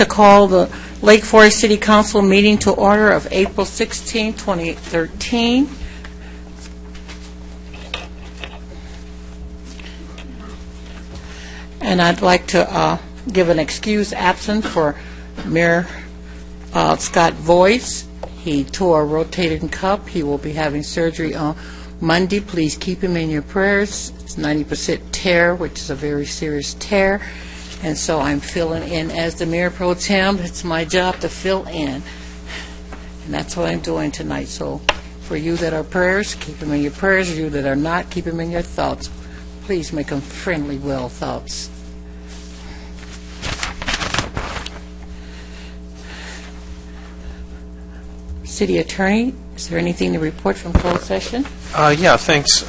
to call the Lake Forest City Council meeting to order of April 16, 2013. And I'd like to give an excused absence for Mayor Scott Voice. He tore a rotating cuff. He will be having surgery on Monday. Please keep him in your prayers. It's 90% tear, which is a very serious tear. And so I'm filling in as the Mayor Pro Tem. It's my job to fill in. And that's what I'm doing tonight. So for you that are prayers, keep them in your prayers. You that are not, keep them in your thoughts. Please make them friendly, well thoughts. City Attorney, is there anything to report from closed session? Yeah, thanks,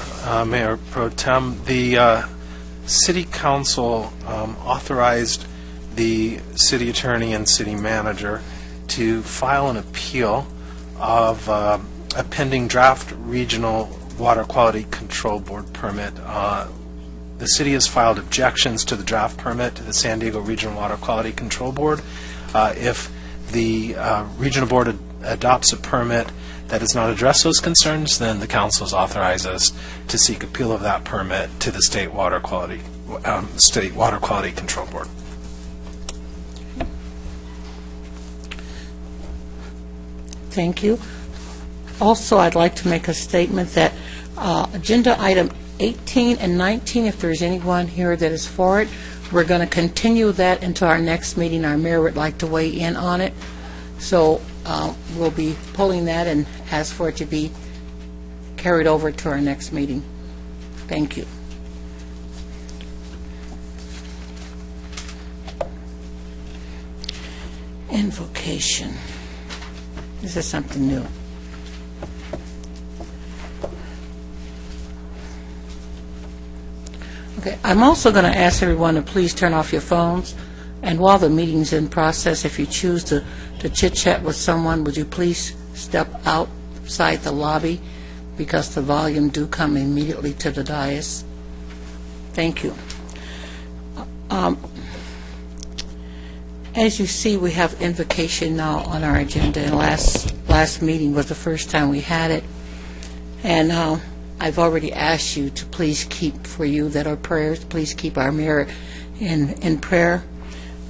Mayor Pro Tem. The City Council authorized the City Attorney and City Manager to file an appeal of a pending draft Regional Water Quality Control Board permit. The City has filed objections to the draft permit to the San Diego Regional Water Quality Control Board. If the Regional Board adopts a permit that does not address those concerns, then the council is authorized us to seek appeal of that permit to the State Water Quality Control Board. Thank you. Also, I'd like to make a statement that agenda item 18 and 19, if there's anyone here that is for it, we're going to continue that into our next meeting. Our mayor would like to weigh in on it. So we'll be pulling that and ask for it to be carried over to our next meeting. Thank you. Invocation. This is something new. Okay, I'm also going to ask everyone to please turn off your phones. And while the meeting's in process, if you choose to chit-chat with someone, would you please step outside the lobby, because the volume do come immediately to the dais. Thank you. As you see, we have invocation now on our agenda, and last meeting was the first time we had it. And I've already asked you to please keep, for you that are prayers, please keep our mayor in prayer.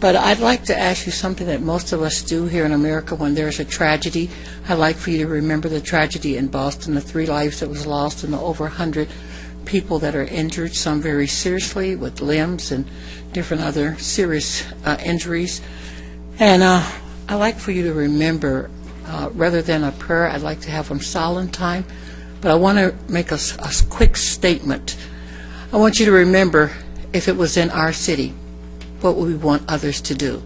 But I'd like to ask you something that most of us do here in America when there's a tragedy. I'd like for you to remember the tragedy in Boston, the 3 lives that was lost, and the over 100 people that are injured, some very seriously with limbs and different other serious injuries. And I'd like for you to remember, rather than a prayer, I'd like to have a solemn time. But I want to make a quick statement. I want you to remember, if it was in our city, what we want others to do.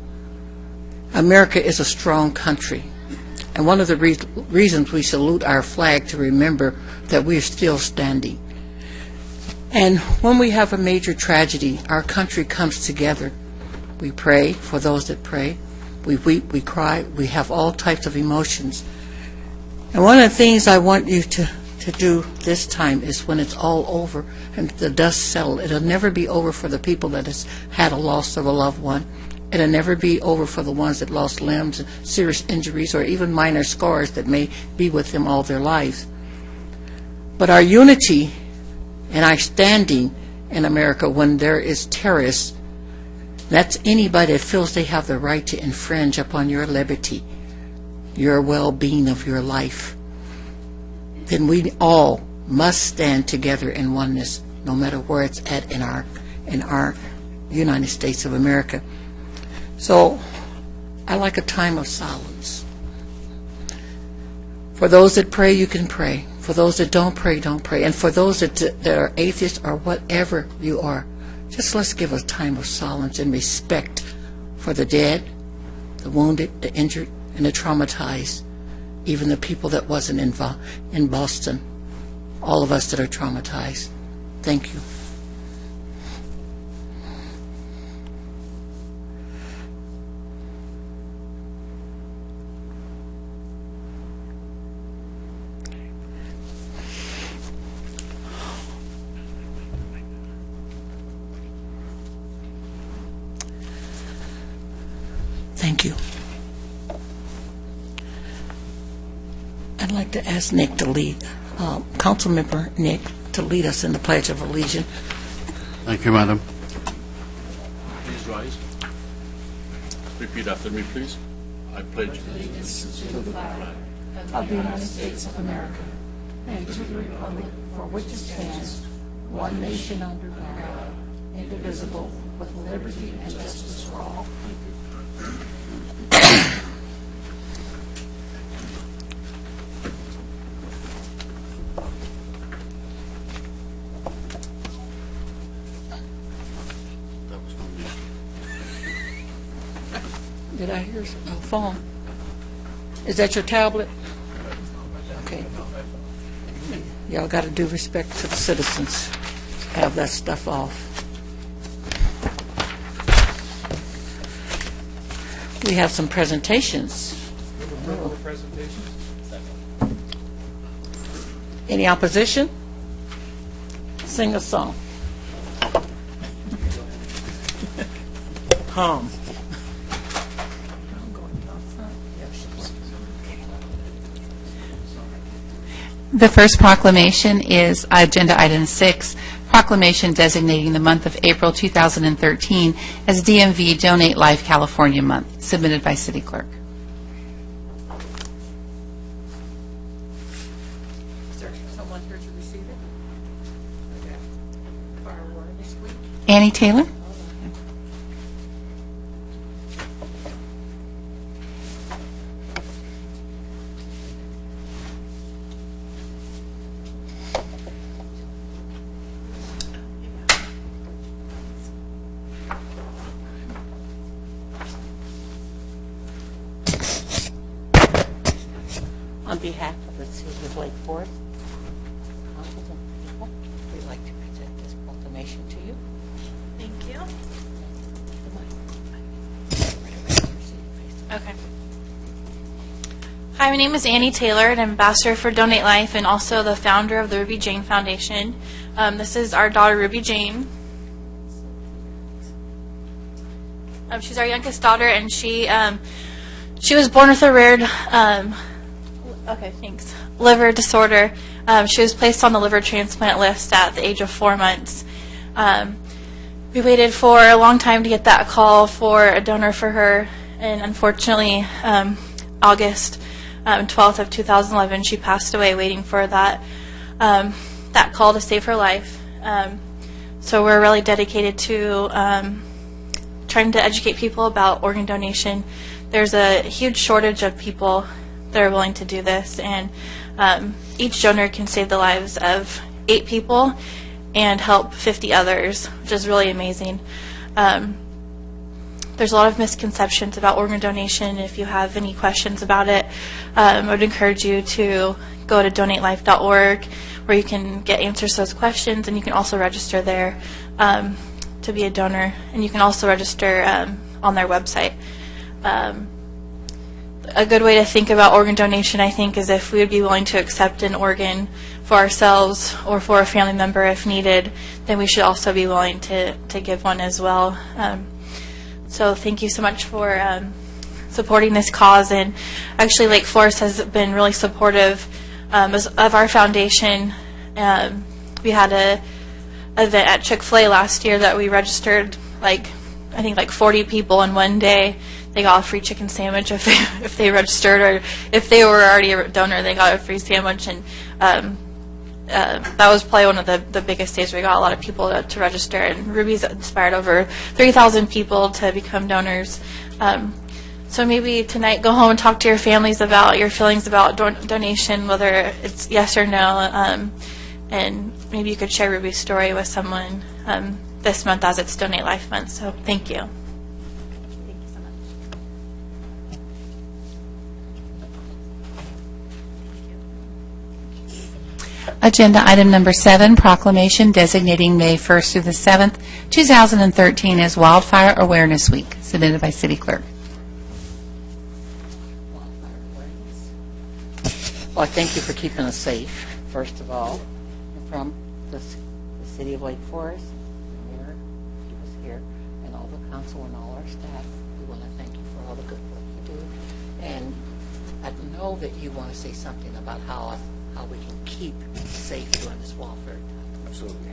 America is a strong country, and one of the reasons we salute our flag to remember that we're still standing. And when we have a major tragedy, our country comes together. We pray for those that pray. We weep, we cry, we have all types of emotions. And one of the things I want you to do this time is when it's all over and the dust settles. It'll never be over for the people that has had a loss of a loved one. It'll never be over for the ones that lost limbs, serious injuries, or even minor scars that may be with them all their lives. But our unity and our standing in America when there is terrorists, that's anybody that feels they have the right to infringe upon your liberty, your well-being of your life. Then we all must stand together in oneness, no matter where it's at in our United States of America. So I like a time of silence. For those that pray, you can pray. For those that don't pray, don't pray. And for those that are atheists or whatever you are, just let's give a time of silence and respect for the dead, the wounded, the injured, and the traumatized. Even the people that wasn't in Boston, all of us that are traumatized. Thank you. Thank you. I'd like to ask Nick to lead, Councilmember Nick, to lead us in the Pledge of Allegiance. Thank you, Madam. Please rise. Repeat after me, please. I pledge allegiance to the flag Of the United States of America and to the republic for which it stands, one nation under God, indivisible, with liberty and justice for all. That was from me. Did I hear a phone? Is that your tablet? Okay. Y'all got to do respect to the citizens. Have that stuff off. We have some presentations. Any opposition? Sing a song. Hum. The first proclamation is Agenda Item 6, proclamation designating the month of April 2013 as DMV Donate Life California Month, submitted by City Clerk. Is there someone here to receive it? Okay. For our word this week. Annie Taylor? On behalf of the City of Lake Forest, councils and people, we'd like to present this proclamation to you. Thank you. Okay. Hi, my name is Annie Taylor, an ambassador for Donate Life and also the founder of the Ruby Jane Foundation. This is our daughter, Ruby Jane. She's our youngest daughter, and she was born with a rare liver disorder. She was placed on the liver transplant list at the age of 4 months. We waited for a long time to get that call for a donor for her, and unfortunately, August 12th of 2011, she passed away waiting for that call to save her life. So we're really dedicated to trying to educate people about organ donation. There's a huge shortage of people that are willing to do this, and each donor can save the lives of 8 people and help 50 others, which is really amazing. There's a lot of misconceptions about organ donation. If you have any questions about it, I would encourage you to go to donatelife.org, where you can get answers to those questions, and you can also register there to be a donor, and you can also register on their website. A good way to think about organ donation, I think, is if we would be willing to accept an organ for ourselves or for a family member if needed, then we should also be willing to give one as well. So thank you so much for supporting this cause. And actually, Lake Forest has been really supportive of our foundation. We had an event at Chick-fil-A last year that we registered I think 40 people in one day. They got a free chicken sandwich if they registered, or if they were already a donor, they got a free sandwich. And that was probably one of the biggest days where we got a lot of people to register. And Ruby's inspired over 3,000 people to become donors. So maybe tonight go home and talk to your families about your feelings about donation, whether it's yes or no. And maybe you could share Ruby's story with someone this month, as it's Donate Life Month. So thank you. Thank you so much. Agenda Item Number 7, proclamation designating May 1st through the 7th, 2013 as Wildfire Awareness Week, submitted by City Clerk. Well, I thank you for keeping us safe, first of all, and from the City of Lake Forest, the mayor, keep us here, and all the council and all our staff. We want to thank you for all the good work you do. And I know that you want to say something about how we can keep safe during this warfare. Absolutely.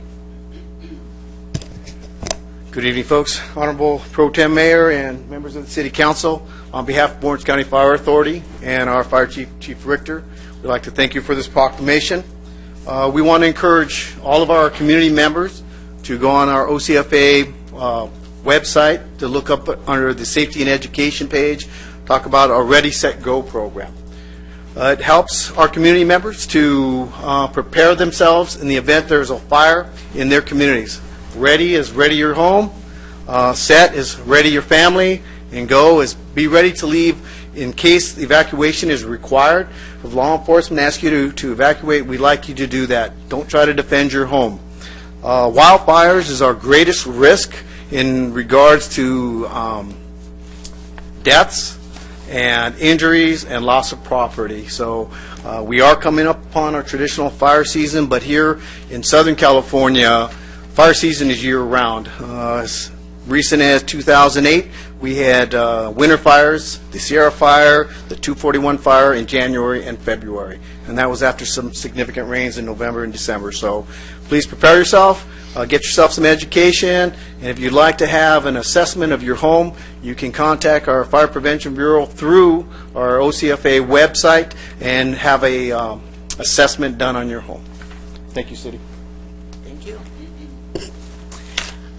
Good evening, folks. Honorable Pro Tem Mayor and members of the City Council, on behalf of Orange County Fire Authority and our Fire Chief, Chief Richter, we'd like to thank you for this proclamation. We want to encourage all of our community members to go on our OCFA website to look up under the Safety and Education page, talk about our Ready, Set, Go program. It helps our community members to prepare themselves in the event there's a fire in their communities. Ready is ready your home, set is ready your family, and go is be ready to leave in case evacuation is required. If law enforcement asks you to evacuate, we'd like you to do that. Don't try to defend your home. Wildfires is our greatest risk in regards to deaths and injuries and loss of property. So we are coming up upon our traditional fire season, but here in Southern California, fire season is year-round. As recent as 2008, we had winter fires, the Sierra Fire, the 241 fire in January and February, and that was after some significant rains in November and December. So please prepare yourself, get yourself some education, and if you'd like to have an assessment of your home, you can contact our Fire Prevention Bureau through our OCFA website and have a assessment done on your home. Thank you, City. Thank you.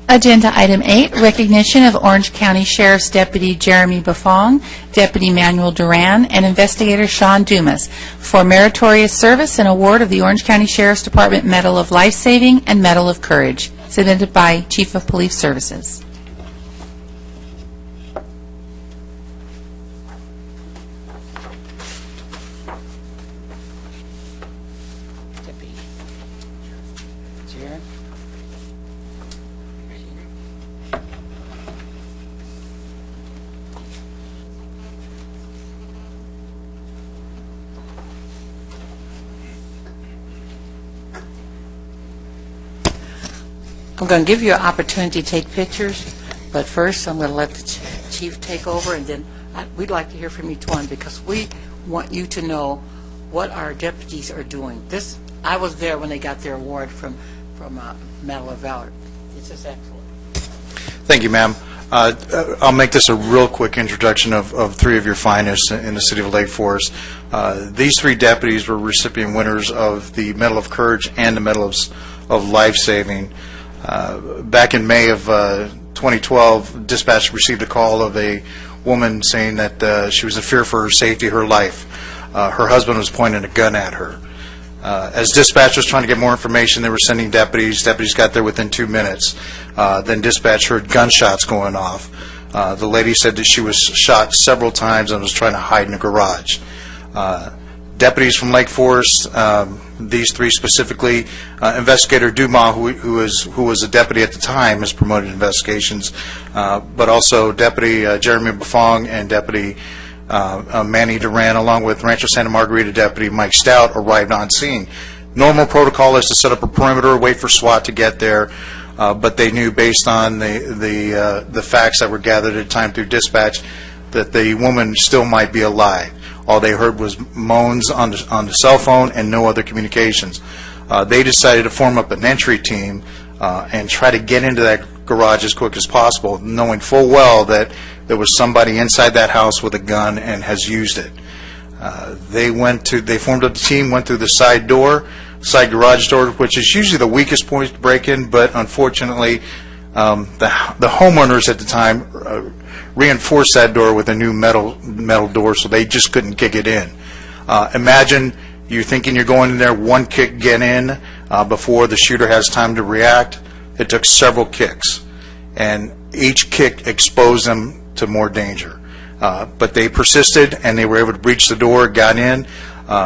Agenda Item 8, recognition of Orange County Sheriff's Deputy Jeremy Buffong, Deputy Manuel Duran, and Investigator Sean Dumas for meritorious service and award of the Orange County Sheriff's Department Medal of Life Saving and Medal of Courage, submitted by Chief of Police Services. Deputy Jared. I'm going to give you an opportunity to take pictures, but first I'm going to let the chief take over, and then we'd like to hear from each one because we want you to know what our deputies are doing. I was there when they got their award from Medal of Valor. This is excellent. Thank you, ma'am. I'll make this a real quick introduction of three of your finest in the city of Lake Forest. These three deputies were recipient winners of the Medal of Courage and the Medal of Life Saving. Back in May of 2012, dispatch received a call of a woman saying that she was in fear for her safety, her life. Her husband was pointing a gun at her. As dispatch was trying to get more information, they were sending deputies. Deputies got there within 2 minutes. Then dispatch heard gunshots going off. The lady said that she was shot several times and was trying to hide in a garage. Deputies from Lake Forest, these three specifically, Investigator Dumas, who was a deputy at the time, has promoted investigations, but also Deputy Jeremy Buffong and Deputy Manny Duran, along with Rancho Santa Margarita Deputy Mike Stout, arrived on scene. Normal protocol is to set up a perimeter, wait for SWAT to get there, but they knew based on the facts that were gathered at the time through dispatch that the woman still might be alive. All they heard was moans on the cell phone and no other communications. They decided to form up an entry team and try to get into that garage as quick as possible, knowing full well that there was somebody inside that house with a gun and has used it. They formed up the team, went through the side garage door, which is usually the weakest point to break in, but unfortunately the homeowners at the time reinforced that door with a new metal door, so they just couldn't kick it in. Imagine you're thinking you're going in there, one kick, get in before the shooter has time to react. It took several kicks, and each kick exposed them to more danger. But they persisted, and they were able to breach the door, got in.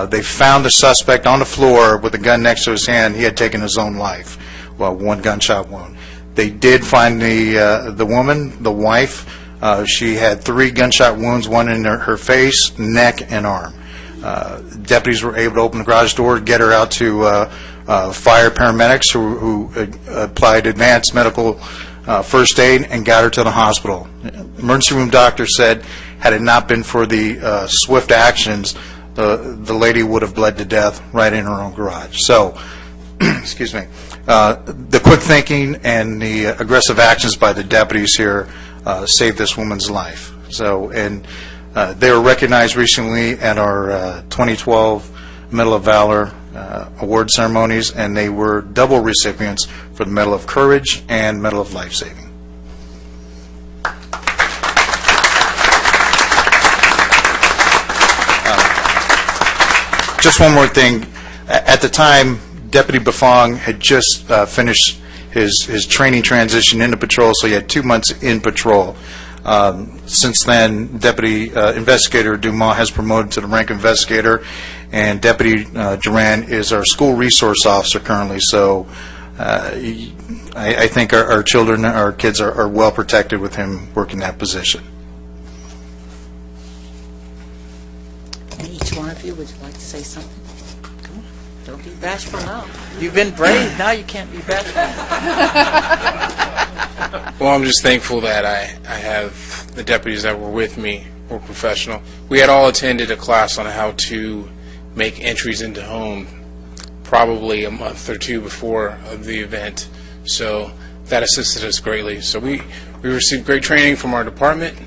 They found the suspect on the floor with a gun next to his hand. He had taken his own life, well, one gunshot wound. They did find the woman, the wife. She had 3 gunshot wounds, one in her face, neck, and arm. Deputies were able to open the garage door, get her out to fire paramedics who applied advanced medical first aid and got her to the hospital. Emergency room doctor said Had it not been for the swift actions, the lady would have bled to death right in her own garage. So, excuse me, the quick thinking and the aggressive actions by the deputies here saved this woman's life. So, and they were recognized recently at our 2012 Medal of Valor award ceremonies, and they were double recipients for the Medal of Courage and Medal of Life Saving. Just one more thing. At the time, Deputy Bafong had just finished his training transition into patrol, so he had 2 months in patrol. Since then, Deputy Investigator Dumas has promoted to the rank investigator, and Deputy Duran is our school resource officer currently. So I think our children, our kids are well protected with him working that position. Each one of you, would you like to say something? Come on, don't be bashful now. You've been brave, now you can't be bashful. Well, I'm just thankful that I have the deputies that were with me were professional. We had all attended a class on how to make entries into home probably a month or two before of the event, so that assisted us greatly. So we received great training from our department,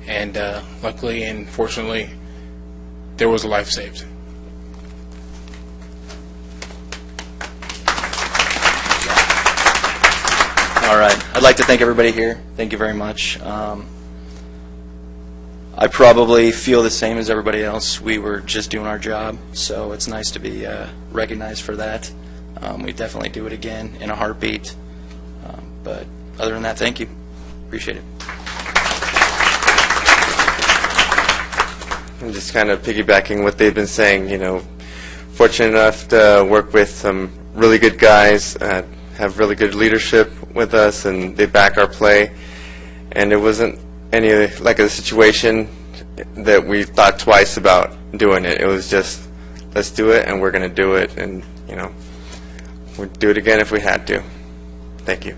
and luckily and fortunately there was a life saved. All right. I'd like to thank everybody here. Thank you very much. I probably feel the same as everybody else. We were just doing our job, so it's nice to be recognized for that. We definitely do it again in a heartbeat. But other than that, thank you. Appreciate it. I'm just kind of piggybacking what they've been saying. You know, fortunate enough to work with some really good guys, have really good leadership with us, and they back our play. And it wasn't any like a situation that we thought twice about doing it. It was just, let's do it, and we're going to do it, and you know, we'd do it again if we had to. Thank you.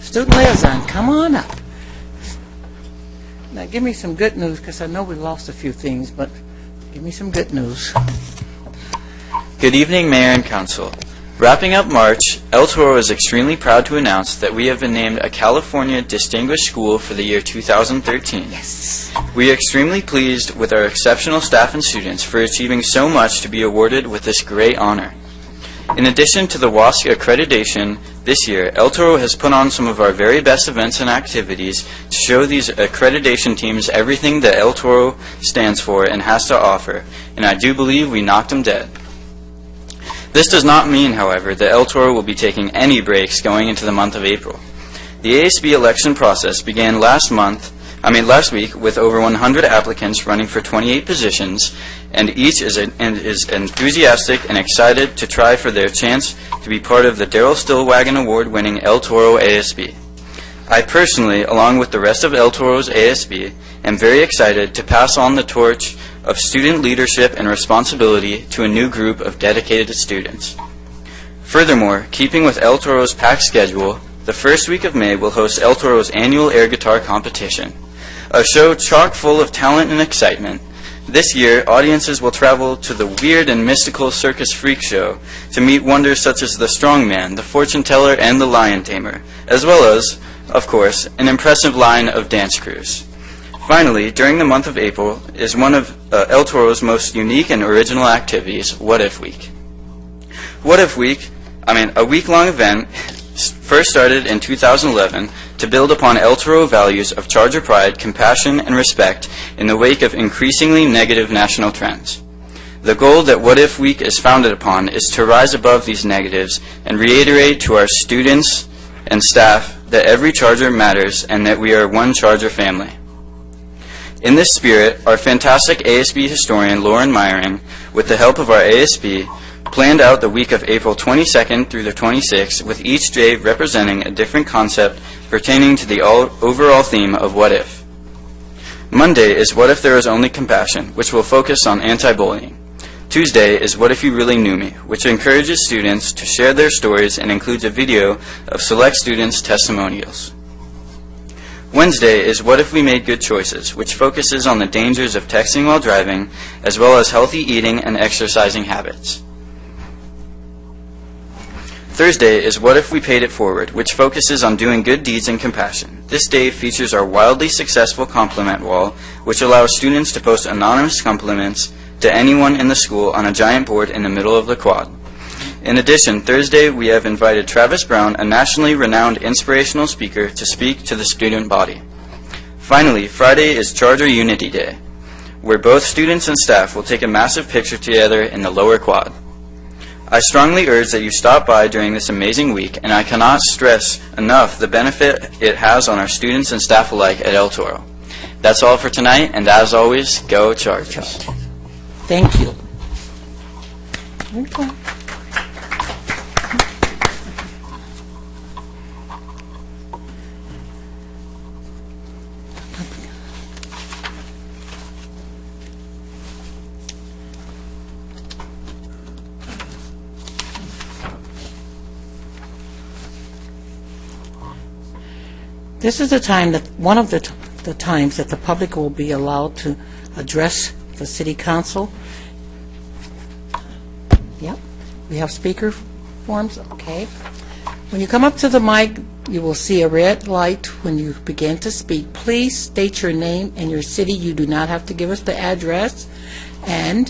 Student liaison, come on up. Now, give me some good news, because I know we lost a few things, but give me some good news. Good evening, Mayor and Council. Wrapping up March, El Toro is extremely proud to announce that we have been named a California Distinguished School for the year 2013. Yes. We are extremely pleased with our exceptional staff and students for achieving so much to be awarded with this great honor. In addition to the WASC accreditation, this year, El Toro has put on some of our very best events and activities to show these accreditation teams everything that El Toro stands for and has to offer, and I do believe we knocked them dead. This does not mean, however, that El Toro will be taking any breaks going into the month of April. The ASB election process began last week with over 100 applicants running for 28 positions, and each is enthusiastic and excited to try for their chance to be part of the Darrell Stillwagon Award-winning El Toro ASB. I personally, along with the rest of El Toro's ASB, am very excited to pass on the torch of student leadership and responsibility to a new group of dedicated students. Furthermore, keeping with El Toro's packed schedule, the first week of May will host El Toro's annual air guitar competition, a show chock full of talent and excitement. This year, audiences will travel to the weird and mystical Circus Freak Show to meet wonders such as the Strongman, the Fortune Teller, and the Lion Tamer, as well as, of course, an impressive line of dance crews. Finally, during the month of April is one of El Toro's most unique and original activities, What If Week. What If Week, a week-long event, first started in 2011 to build upon El Toro values of Charger pride, compassion, and respect in the wake of increasingly negative national trends. The goal that What If Week is founded upon is to rise above these negatives and reiterate to our students and staff that every Charger matters and that we are one Charger family. In this spirit, our fantastic ASB historian Lauren Meyering, with the help of our ASB, planned out the week of April 22nd through the 26th, with each day representing a different concept pertaining to the overall theme of What If. Monday is What If There Is Only Compassion, which will focus on anti-bullying. Tuesday is What If You Really Knew Me, which encourages students to share their stories and includes a video of select students' testimonials. Wednesday is What If We Made Good Choices, which focuses on the dangers of texting while driving, as well as healthy eating and exercising habits. Thursday is What If We Paid It Forward, which focuses on doing good deeds and compassion. This day features our wildly successful compliment wall, which allows students to post anonymous compliments to anyone in the school on a giant board in the middle of the quad. In addition, Thursday we have invited Travis Brown, a nationally renowned inspirational speaker, to speak to the student body. Finally, Friday is Charger Unity Day, where both students and staff will take a massive picture together in the lower quad. I strongly urge that you stop by during this amazing week, and I cannot stress enough the benefit it has on our students and staff alike at El Toro. That's all for tonight, and as always, go Chargers. Thank you. Okay. This is the time that one of the times that the public will be allowed to address the city council. Yep, we have speaker forms. Okay. When you come up to the mic, you will see a red light when you begin to speak. Please state your name and your city. You do not have to give us the address. And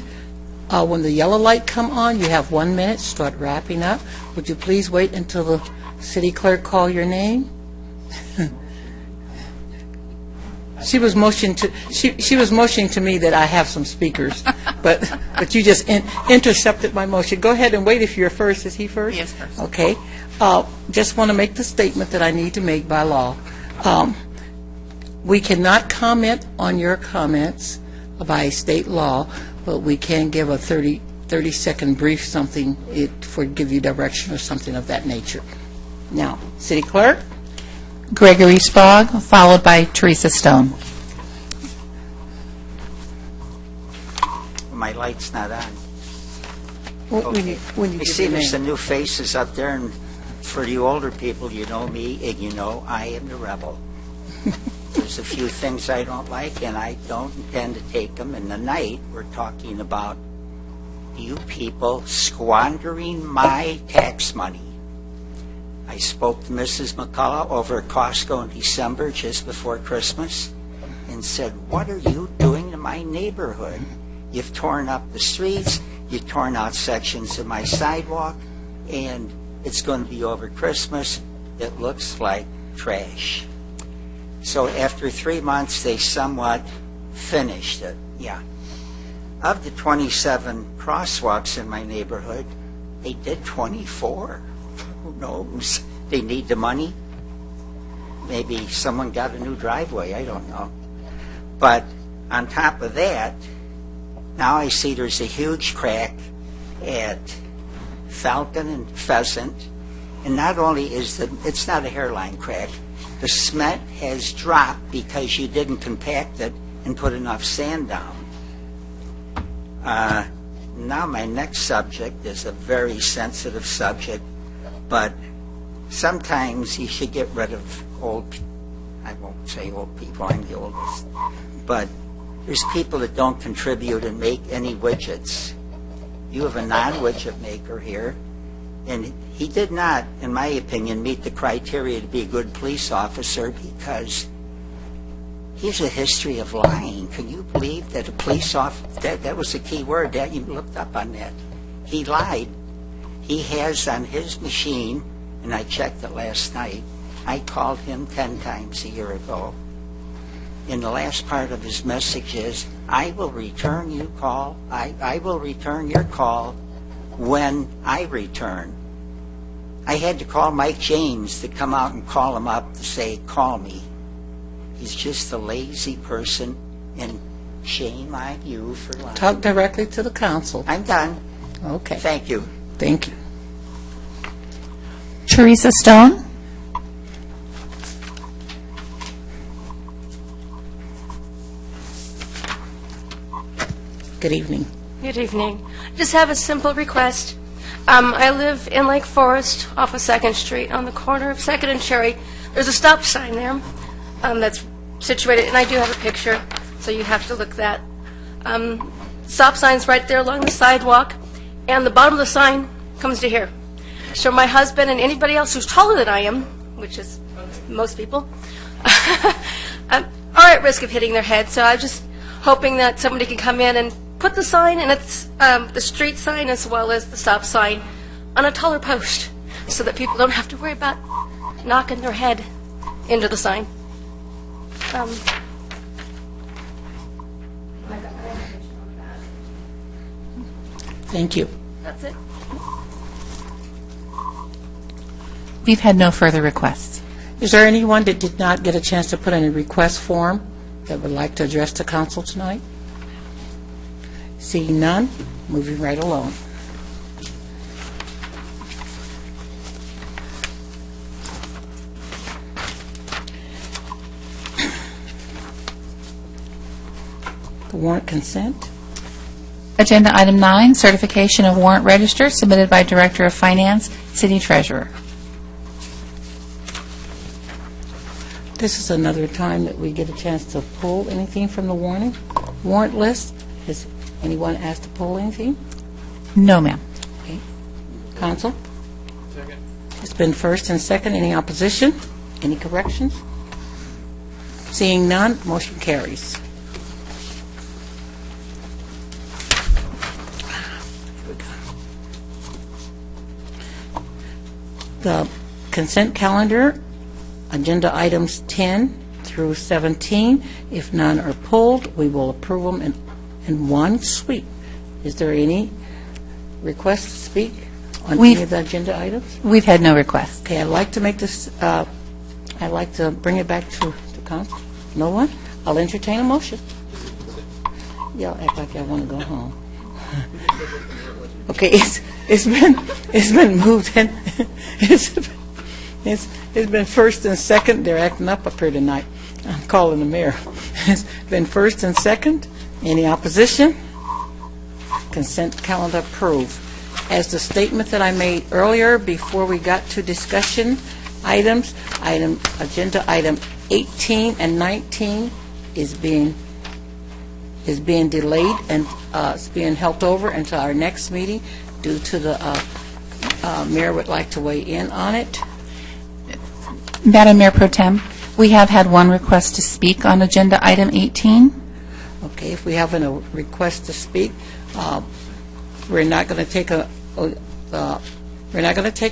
when the yellow light come on, you have 1 minute. Start wrapping up. Would you please wait until the city clerk call your name? She was motioning to me that I have some speakers, but you just intercepted my motion. Go ahead and wait if you're first. Is he first? He is first. Okay. Just want to make the statement that I need to make by law. We cannot comment on your comments by state law, but we can give a 30-second brief something for give you direction or something of that nature. Now, city clerk. Gregory Sprague, followed by Teresa Stone. My light's not on. When you I give see your there's some name. new faces up there, and for you older people, you know me, and you know I am the rebel. There's a few things I don't like, and I don't intend to take them. And tonight, we're talking about you people squandering my tax money. I spoke to Mrs. McCullough over at Costco in December, just before Christmas, and said, what are you doing to my neighborhood? You've torn up the streets, you've torn out sections of my sidewalk, and it's going to be over Christmas. It looks like trash. So after 3 months, they somewhat finished it, yeah. Of the 27 crosswalks in my neighborhood, they did 24. Who knows? They need the money. Maybe someone got a new driveway. I don't know. But on top of that, now I see there's a huge crack at Falcon and Pheasant. And not only it's not a hairline crack, the cement has dropped because you didn't compact it and put enough sand down. Now my next subject is a very sensitive subject, but sometimes you should get rid of I won't say old people, I'm the oldest, but there's people that don't contribute and make any widgets. You have a non-widget maker here, and he did not, in my opinion, meet the criteria to be a good police officer because he has a history of lying. Can you believe that a police officer, that was the key word, that you looked up on that. He lied. He has on his machine, and I checked it last night, I called him 10 times a year ago. In the last part of his message is, I will return your call. I will return your call when I return. I had to call Mike James to come out and call him up to say, call me. He's just a lazy person, and shame on you for lying. Talk directly to the council. I'm done. Okay. Thank you. Thank you. Teresa Stone? Good evening. Good evening. Just have a simple request. I live in Lake Forest off of 2nd Street on the corner of 2nd and Cherry. There's a stop sign there that's situated, and I do have a picture, so you have to look that. Stop sign's right there along the sidewalk, and the bottom of the sign comes to here. So my husband and anybody else who's taller than I am, which is most people, are at risk of hitting their head. So I'm just hoping that somebody can come in and put the sign, and it's the street sign as well as the stop sign, on a taller post so that people don't have to worry about knocking their head into the sign. Thank you. That's it. We've had no further requests. Is there anyone that did not get a chance to put in a request form that would like to address the council tonight? Seeing none, moving right along. The warrant consent. Agenda item 9, certification of warrant register submitted by Director of Finance, City Treasurer. This is another time that we get a chance to pull anything from the warrant list. Has anyone asked to pull anything? No, ma'am. Okay. Council? Second. It's been first and second. Any opposition? Any corrections? Seeing none, motion carries. The consent calendar, agenda items 10 through 17. If none are pulled, we will approve them in one sweep. Is there any request to speak on any of the agenda items? We've had no requests. Okay, I'd like to make this, I'd like to bring it back to council. No one? I'll entertain a motion. Y'all act like y'all want to go home. Okay, it's been moved and it's been first and second. They're acting up here tonight. I'm calling the mayor. It's been first and second. Any opposition? Consent calendar approved. As the statement that I made earlier before we got to discussion items, agenda item 18 and 19 is being delayed and it's being helped over until our next meeting due to the mayor would like to weigh in on it. Madam Mayor Pro Tem, we have had one request to speak on agenda item 18. Okay, if we have a request to speak, we're not going to take a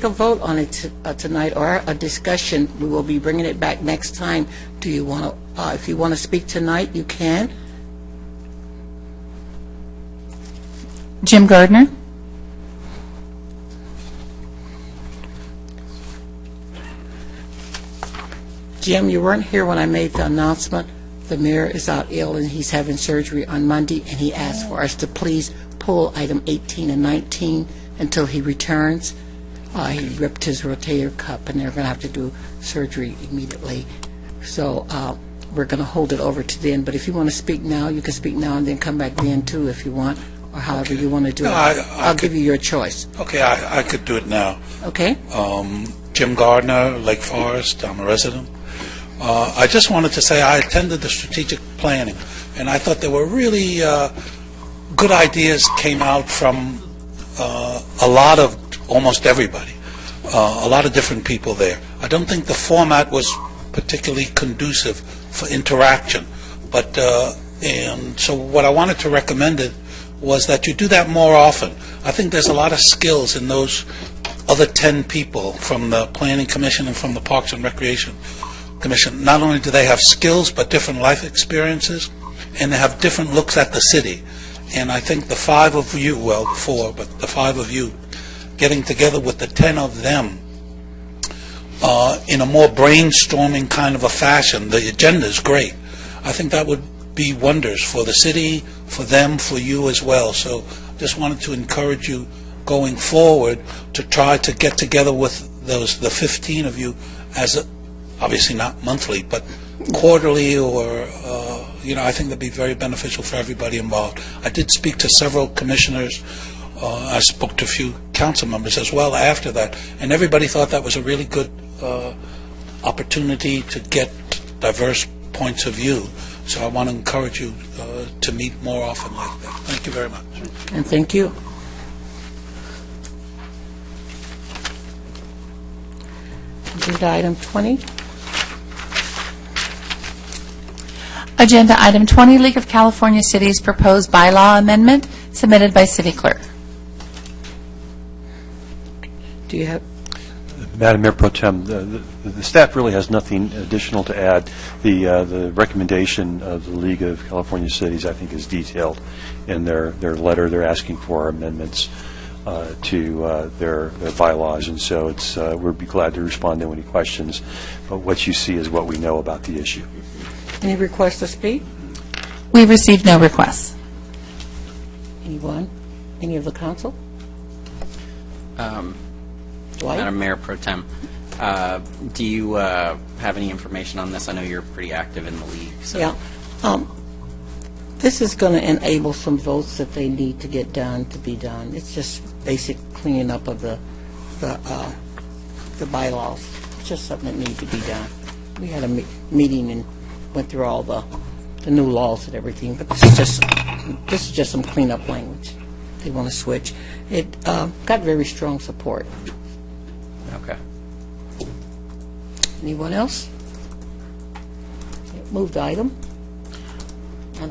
vote on it tonight or a discussion. We will be bringing it back next time. Do you want to? If you want to speak tonight, you can. Jim Gardner. Jim, you weren't here when I made the announcement. The mayor is out ill and he's having surgery on Monday, and he asked for us to please pull item 18 and 19 until he returns. He ripped his rotator cuff, and they're going to have to do surgery immediately. So we're going to hold it over to then. But if you want to speak now, you can speak now and then come back then, too, if you want. or however you want to do No, it. I I'll give you your choice. Okay, I could do it now. Okay? Jim Gardner, Lake Forest, I'm a resident. I just wanted to say I attended the strategic planning, and I thought there were really good ideas came out from a lot of, almost everybody, a lot of different people there. I don't think the format was particularly conducive for interaction, but, and so what I wanted to recommend it was that you do that more often. I think there's a lot of skills in those other 10 people from the Planning Commission and from the Parks and Recreation Commission. Not only do they have skills, but different life experiences, and they have different looks at the city. And I think the 5 of you, well, 4, but the 5 of you, getting together with the 10 of them in a more brainstorming kind of a fashion, the agenda is great. I think that would be wonders for the city, for them, for you as well. So just wanted to encourage you going forward to try to get together with the 15 of you as obviously not monthly, but quarterly, or I think that'd be very beneficial for everybody involved. I did speak to several commissioners. I spoke to a few council members as well after that, and everybody thought that was a really good opportunity to get diverse points of view. So I want to encourage you to meet more often like that. Thank you very much. And thank you. Agenda item 20. Agenda item 20, League of California Cities proposed bylaw amendment, submitted by City Clerk. Do you have? Madam Mayor Pro Tem, the staff really has nothing additional to add. The recommendation of the League of California Cities, I think, is detailed in their letter. They're asking for amendments to their bylaws, and so we'd be glad to respond to any questions. But what you see is what we know about the issue. Any requests to speak? We received no requests. Anyone? Any of the council? Dwight? Madam Mayor Pro Tem, do you have any information on this? I know you're pretty active in the league. So. Yeah. This is going to enable some votes that they need to get done to be done. It's just basic cleaning up of the bylaws. It's just something that needs to be done. We had a meeting and went through all the new laws and everything, but this is just some cleanup language. They want to switch. It got very strong support. Okay. Anyone else? Move the item. I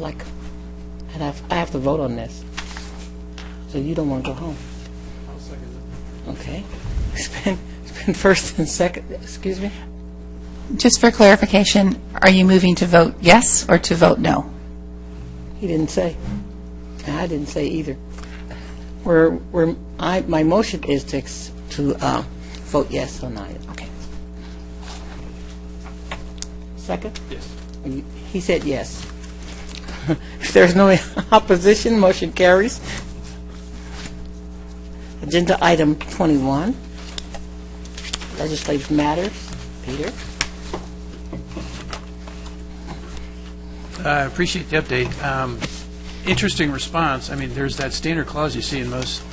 have to vote on this. So you don't want to go home? I'll second it. Okay. It's been first and second. Excuse me? Just for clarification, are you moving to vote yes or to vote no? He didn't say. I didn't say either. My motion is to vote yes on the item. Okay. Second? Yes. He said yes. If there's no opposition, motion carries. Agenda item 21, legislative matters. Peter? I appreciate the update. Interesting response. I mean, there's that standard clause you see in most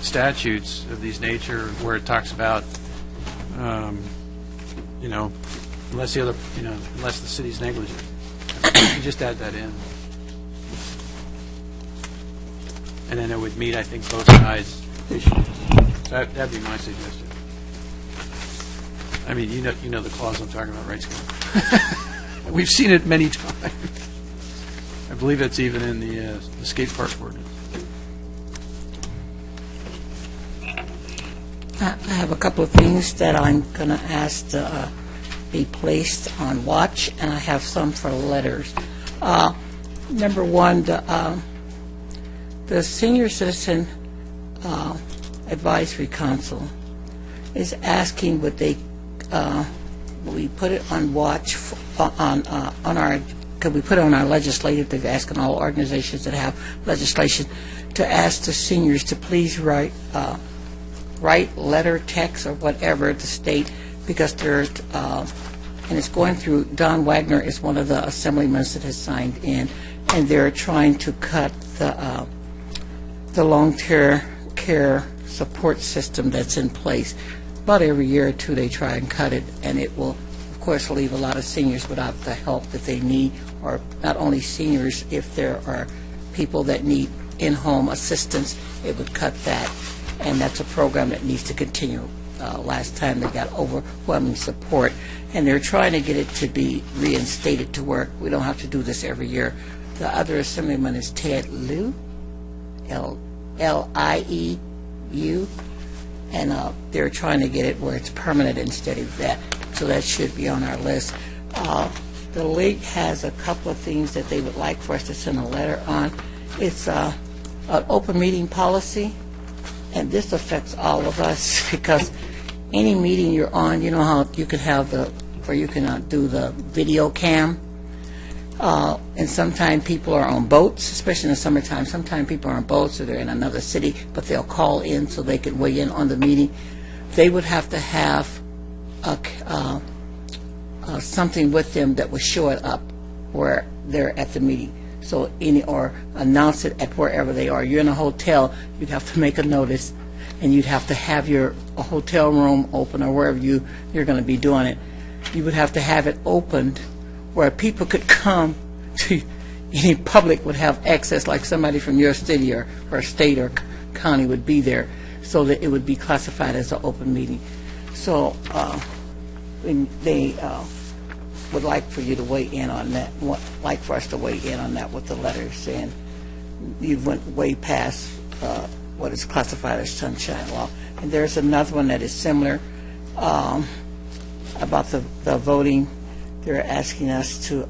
statutes of these nature where it talks about, unless the city's negligent. You just add that in. And then it would meet, I think, both sides' issues. So that'd be my suggestion. I mean, you know the clause I'm talking about, right, Scott? We've seen it many times. I believe it's even in the skate park ordinance. I have a couple of things that I'm going to ask to be placed on watch, and I have some for letters. Number one, the Senior Citizen Advisory Council is asking would we put it on watch could we put it on our legislative? They've asked all organizations that have legislation to ask the seniors to please write letter, text, or whatever at the state, because they're and it's going through. Don Wagner is one of the assemblymen that has signed in, and they're trying to cut the long-term care support system that's in place. About every year or two, they try and cut it, and it will, of course, leave a lot of seniors without the help that they need, or not only seniors, if there are people that need in-home assistance, it would cut that, and that's a program that needs to continue. Last time they got overwhelming support, and they're trying to get it to be reinstated to work. We don't have to do this every year. The other assemblyman is Ted Lieu, L-I-E-U, and they're trying to get it where it's permanent instead of that, so that should be on our list. The league has a couple of things that they would like for us to send a letter on. It's an open meeting policy, and this affects all of us because any meeting you're on, you know how you can have where you can do the video cam, and sometimes people are on boats, especially in the summertime. Sometimes people are on boats or they're in another city, but they'll call in so they can weigh in on the meeting. They would have to have something with them that will show it up where they're at the meeting. So or announce it at wherever they are. You're in a hotel, you'd have to make a notice, and you'd have to have your hotel room open or wherever you're going to be doing it. You would have to have it opened where people could come to, any public would have access, like somebody from your city or state or county would be there, so that it would be classified as an open meeting. So they would like for you to weigh in on that, like for us to weigh in on that with the letter saying you went way past what is classified as sunshine law. And there's another one that is similar about the voting. They're asking us to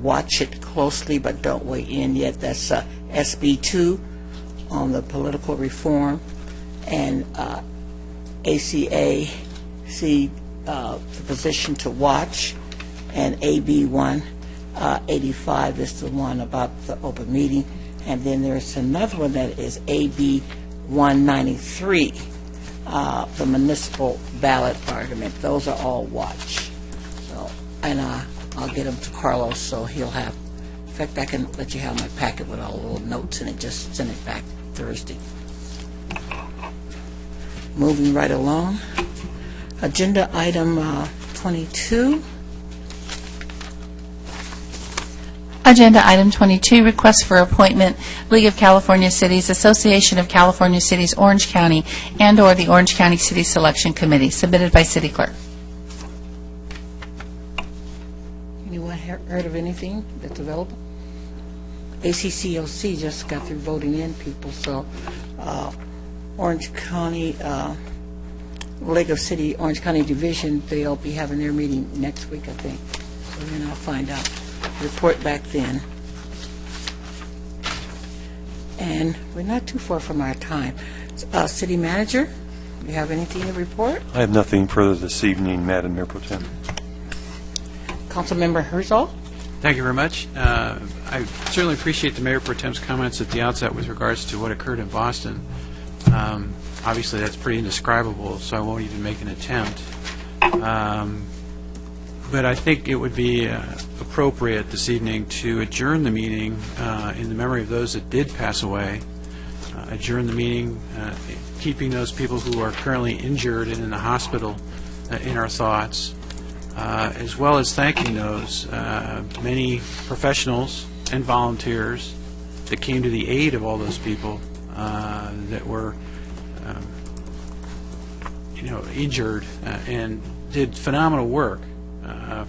watch it closely but don't weigh in yet. That's SB 2 on the political reform, and ACAC, the position to watch, and AB 185 is the one about the open meeting. And then there's another one that is AB 193, the municipal ballot argument. Those are all watch. So, and I'll get them to Carlos so he'll have, in fact, I can let you have my packet with all the little notes in it. Just send it back Thursday. Moving right along. Agenda item 22. Agenda item 22, request for appointment, League of California Cities, Association of California Cities, Orange County, and/or the Orange County City Selection Committee, submitted by City Clerk. Anyone heard of anything that's available? ACCOC just got through voting in people, so Orange County, League of City, Orange County Division, they'll be having their meeting next week, I think. So then I'll find out. Report back then. And we're not too far from our time. City Manager, do you have anything to report? I have nothing further this evening, Madam Mayor Pro Tem. Councilmember Herzog? Thank you very much. I certainly appreciate the Mayor Pro Tem's comments at the outset with regards to what occurred in Boston. Obviously, that's pretty indescribable, so I won't even make an attempt. But I think it would be appropriate this evening to adjourn the meeting in the memory of those that did pass away, adjourn the meeting, keeping those people who are currently injured and in the hospital in our thoughts, as well as thanking those many professionals and volunteers that came to the aid of all those people that were injured and did phenomenal work.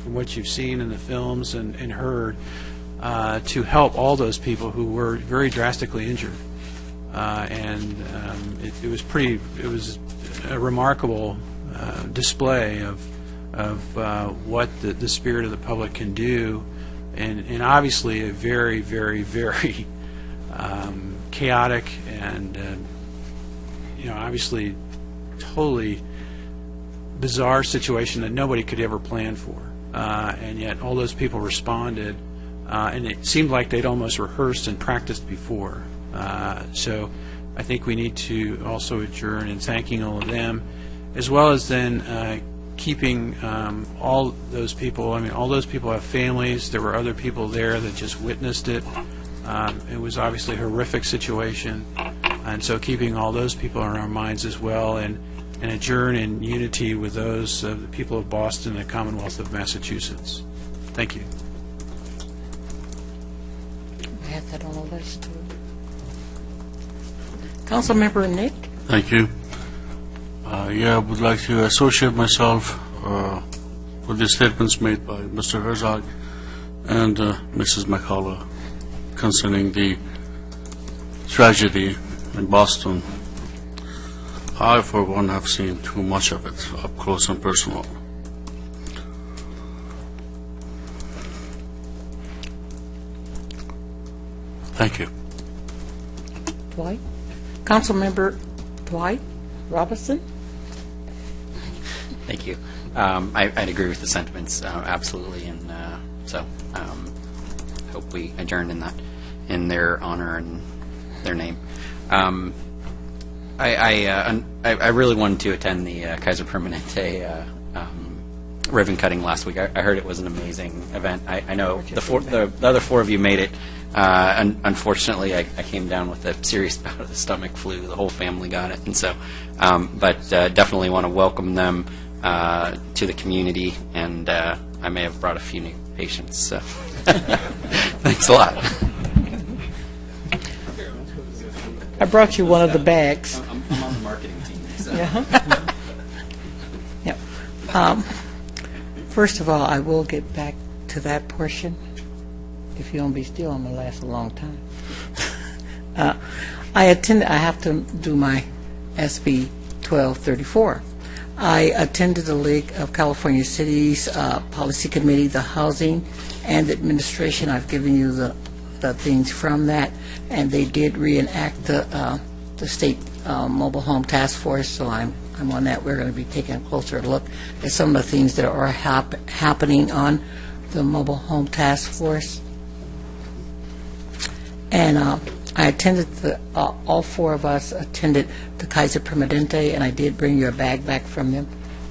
From what you've seen in the films and heard, to help all those people who were very drastically injured. It was a remarkable display of what the spirit of the public can do, and obviously a very, very, very chaotic and obviously totally bizarre situation that nobody could ever plan for. And yet all those people responded, and it seemed like they'd almost rehearsed and practiced before. So I think we need to also adjourn in thanking all of them, as well as then keeping all those people. I mean, all those people have families. There were other people there that just witnessed it. It was obviously a horrific situation, And so keeping all those people on our minds as well, and adjourn in unity with those of the people of Boston and the Commonwealth of Massachusetts. Thank you. I had that on the list, too. Councilmember Nick? Thank you. I would like to associate myself with the statements made by Mr. Herzog and Mrs. McCullough concerning the tragedy in Boston. I, for one, have seen too much of it up close and personal. Thank you. Dwight? Councilmember Dwight Robinson? Thank you. I'd agree with the sentiments, absolutely, and so hope we adjourn in their honor and their name. I really wanted to attend the Kaiser Permanente ribbon cutting last week. I heard it was an amazing event. I know the other four of you made it. Unfortunately, I came down with a serious bout of the stomach flu. The whole family got it, and so, but definitely want to welcome them to the community, and I may have brought a few new patients. So, thanks a lot. I brought you one of the bags. I'm on the marketing team. So. Yeah. Yep. First of all, I will get back to that portion. If you don't be still, I'm going to last a long time. I have to do my SB 1234. I attended the League of California Cities Policy Committee, the Housing and Administration. I've given you the things from that, and they did reenact the state mobile home task force, so I'm on that. We're going to be taking a closer look at some of the things that are happening on the mobile home task force. And I attended all four of us attended the Kaiser Permanente, and I did bring you a bag back from them.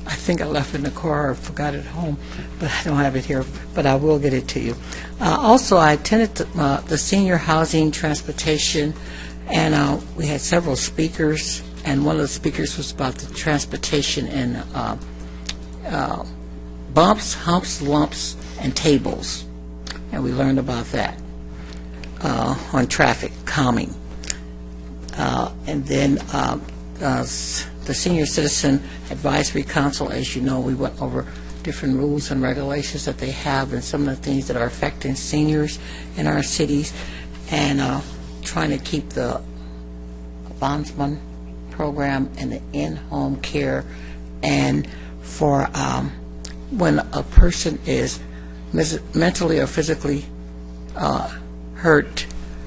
I think I left it in the car or forgot it at home, but I don't have it here, but I will get it to you. Also, I attended the Senior Housing Transportation, and we had several speakers, and one of the speakers was about the transportation and bumps, humps, lumps, and tables, and we learned about that on traffic calming. And then the Senior Citizen Advisory Council, as you know, we went over different rules and regulations that they have and some of the things that are affecting seniors in our cities, and trying to keep the Bondsman program and the in-home care, and for when a person is mentally or physically hurt,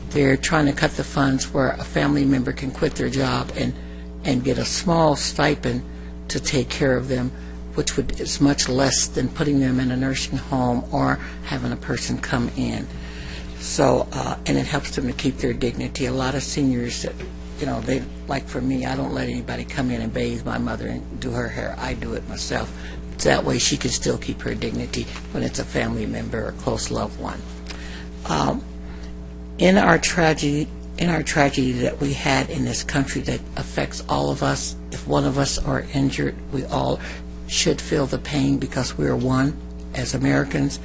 they're trying to cut the funds where a family member can quit their job and get a small stipend to take care of them, which is much less than putting them in a nursing home or having a person come in. So, and it helps them to keep their dignity. A lot of seniors, they, like for me, I don't let anybody come in and bathe my mother and do her hair. I do it myself. That way she can still keep her dignity when it's a family member or a close loved one. In our tragedy that we had in this country that affects all of us, if one of us are injured, we all should feel the pain because we're one as Americans.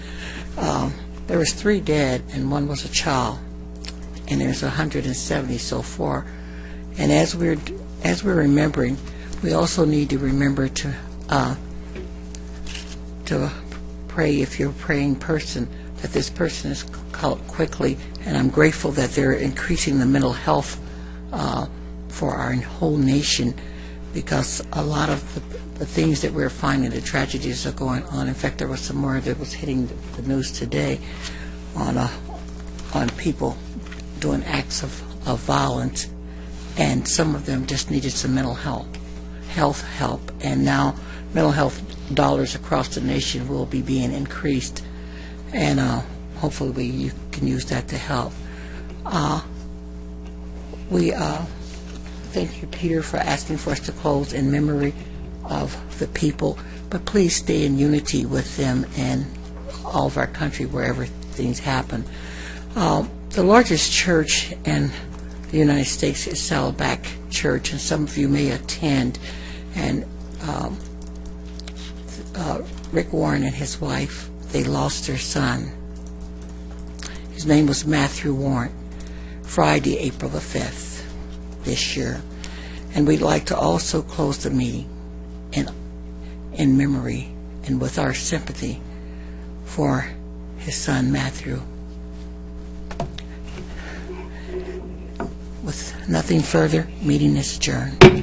There was 3 dead and 1 was a child, and there's 170 so far. And as we're remembering, we also need to remember to pray, if you're a praying person, that this person is caught quickly. And I'm grateful that they're increasing the mental health for our whole nation, because a lot of the things that we're finding, the tragedies are going on. In fact, there was some more that was hitting the news today on people doing acts of violence, and some of them just needed some mental health help. And now mental health dollars across the nation will be being increased, and hopefully you can use that to help. We thank you, Peter, for asking for us to close in memory of the people, but please stay in unity with them and all of our country wherever things happen. The largest church in the United States is Saddleback Church, and some of you may attend. And Rick Warren and his wife, they lost their son. His name was Matthew Warren, Friday, April the 5th this year. And we'd like to also close the meeting in memory and with our sympathy for his son, Matthew. With nothing further, meeting is adjourned.